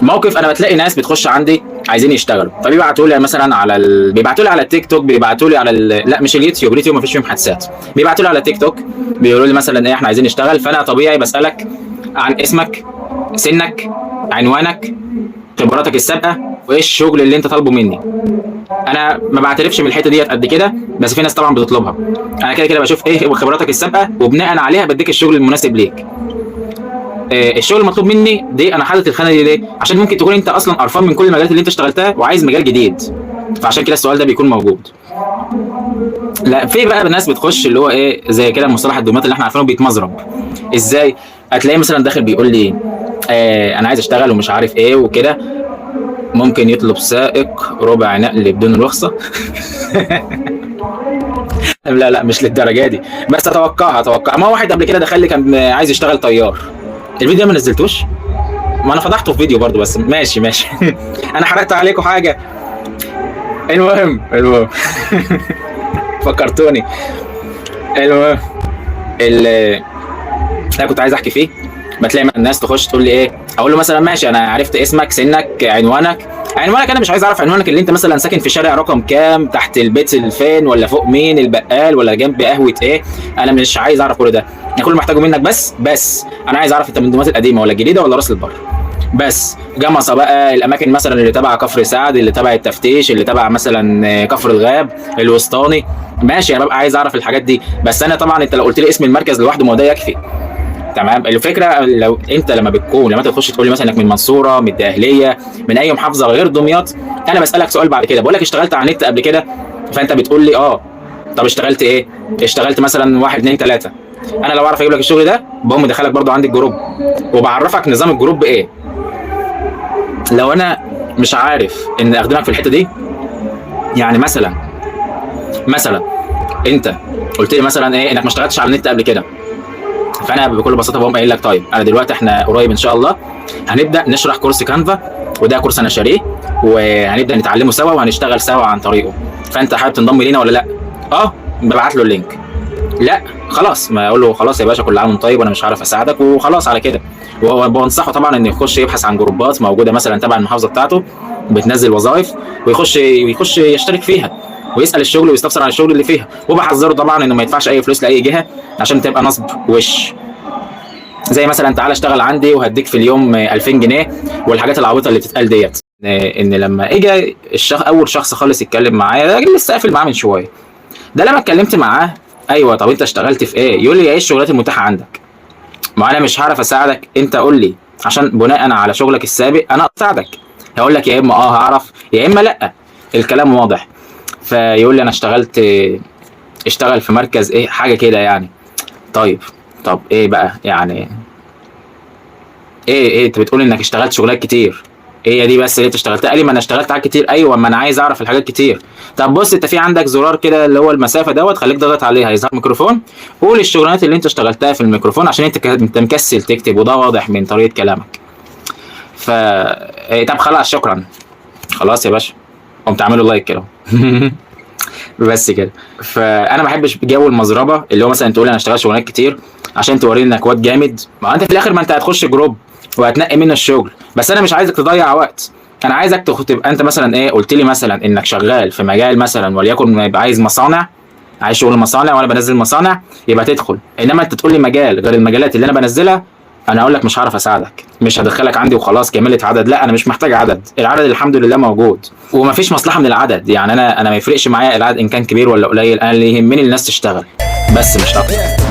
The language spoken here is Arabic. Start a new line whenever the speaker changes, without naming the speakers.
موقف انا بتلاقي ناس بتخش عندي عايزين يشتغلوا، فبيبعتوا لي مثلا بيبعتوا لي على التيك توك، بيبعتوا لي على لا مش اليوتيوب، اليوتيوب مفيش فيه محادثات، بيبعتوا لي على تيك توك بيقولوا لي مثلا ايه احنا عايزين نشتغل. فانا طبيعي بسالك عن اسمك، سنك، عنوانك، خبراتك السابقه، وايه الشغل اللي انت طالبه مني. انا ما بعترفش بالحته ديت قد كده، بس في ناس طبعا بتطلبها. انا كده كده بشوف ايه خبراتك السابقه، وبناء عليها بديك الشغل المناسب ليك. الشغل المطلوب مني دي انا حاطط الخانه دي ليه؟ عشان ممكن تكون انت اصلا قرفان من كل المجالات اللي انت اشتغلتها وعايز مجال جديد، فعشان كده السؤال ده بيكون موجود. لا في بقى ناس بتخش اللي هو ايه زي كده مصطلح الدومات اللي احنا عارفينه بيتمزرب. ازاي؟ هتلاقيه مثلا داخل بيقول لي انا عايز اشتغل ومش عارف ايه وكده، ممكن يطلب سائق ربع نقل بدون رخصه. لا لا مش للدرجه دي، بس اتوقع ما واحد قبل كده دخل لي كان عايز يشتغل طيار. الفيديو ده ما نزلتوش، ما انا فضحته في فيديو برضو، بس ماشي انا حرقت عليكم حاجه. المهم فكرتوني. المهم اللي انا كنت عايز احكي فيه، بتلاقي الناس تخش تقول لي ايه، اقول له مثلا ماشي انا عرفت اسمك، سنك، عنوانك. انا مش عايز اعرف عنوانك اللي انت مثلا ساكن في شارع رقم كام، تحت البيت الفين، ولا فوق مين البقال، ولا جنب قهوه ايه. انا مش عايز اعرف كل ده. انا كل اللي محتاجه منك بس انا عايز اعرف انت من الدومات القديمه ولا الجديده ولا راس البر. بس جمصه بقى، الاماكن مثلا اللي تبع كفر سعد، اللي تبع التفتيش، اللي تبع مثلا كفر الغاب، الوسطاني، ماشي انا ببقى عايز اعرف الحاجات دي. بس انا طبعا انت لو قلت لي اسم المركز لوحده ما ده يكفي. تمام. الفكره لو انت لما تخش تقول لي مثلا انك من المنصوره، من الدقهليه، من اي محافظه غير دمياط، انا بسالك سؤال بعد كده بقول لك اشتغلت على النت قبل كده، فانت بتقول لي طب اشتغلت ايه؟ اشتغلت مثلا 1 2 3. انا لو اعرف اجيب لك الشغل ده بقوم مدخلك برضو عندي الجروب، وبعرفك نظام الجروب ايه. لو انا مش عارف ان اخدمك في الحته دي، يعني مثلا انت قلت لي مثلا ايه انك ما اشتغلتش على النت قبل كده، فانا بكل بساطه بقوم قايل لك طيب انا دلوقتي احنا قريب ان شاء الله هنبدا نشرح كورس كانفا، وده كورس انا شاريه، وهنبدا نتعلمه سوا وهنشتغل سوا عن طريقه. فانت حابب تنضم لينا ولا لا؟ ببعت له اللينك. لا خلاص، ما اقول له خلاص يا باشا كل عام وانت طيب وانا مش عارف اساعدك وخلاص على كده. وبنصحه طبعا انه يخش يبحث عن جروبات موجوده مثلا تبع المحافظه بتاعته بتنزل وظائف، ويخش يشترك فيها ويسال الشغل ويستفسر عن الشغل اللي فيها. وبحذره طبعا انه ما يدفعش اي فلوس لاي جهه عشان تبقى نصب وش. زي مثلا تعالى اشتغل عندي وهديك في اليوم 2000 جنيه والحاجات العبيطه اللي بتتقال ديت. ان لما اجى اول شخص خالص يتكلم معايا، ده لسه قافل معاه من شويه، ده لما اتكلمت معاه ايوه طب انت اشتغلت في ايه؟ يقول لي ايه الشغلات المتاحه عندك؟ ما انا مش هعرف اساعدك، انت قول لي عشان بناء على شغلك السابق انا اساعدك. هقول لك يا اما هعرف يا اما لا، الكلام واضح. فيقول لي انا اشتغل في مركز ايه حاجه كده يعني. طب ايه بقى يعني ايه انت بتقول انك اشتغلت شغلات كتير، هي دي بس اللي انت اشتغلتها؟ قال لي ما انا اشتغلت حاجات كتير. ايوه ما انا عايز اعرف الحاجات كتير. طب بص انت في عندك زرار كده اللي هو المسافه دوت، خليك ضغط عليه هيظهر ميكروفون، قول الشغلانات اللي انت اشتغلتها في الميكروفون عشان انت مكسل تكتب، وده واضح من طريقه كلامك. طب خلاص شكرا، خلاص يا باشا قمت عامله لايك كده. بس كده. فانا ما بحبش جو المزربه اللي هو مثلا تقول انا اشتغلت شغلانات كتير عشان توريني انك واد جامد. ما انت في الاخر ما انت هتخش جروب وهتنقي منه الشغل، بس انا مش عايزك تضيع وقت. انا عايزك تبقى انت مثلا ايه، قلت لي مثلا انك شغال في مجال مثلا وليكن يبقى عايز مصانع، عايز شغل مصانع وانا بنزل مصانع، يبقى تدخل. انما انت تقول لي مجال غير المجالات اللي انا بنزلها، انا اقول لك مش هعرف اساعدك، مش هدخلك عندي وخلاص كملة عدد. لا انا مش محتاج عدد، العدد الحمد لله موجود ومفيش مصلحه من العدد. يعني انا ما يفرقش معايا العدد ان كان كبير ولا قليل، انا اللي يهمني الناس تشتغل بس مش اكتر.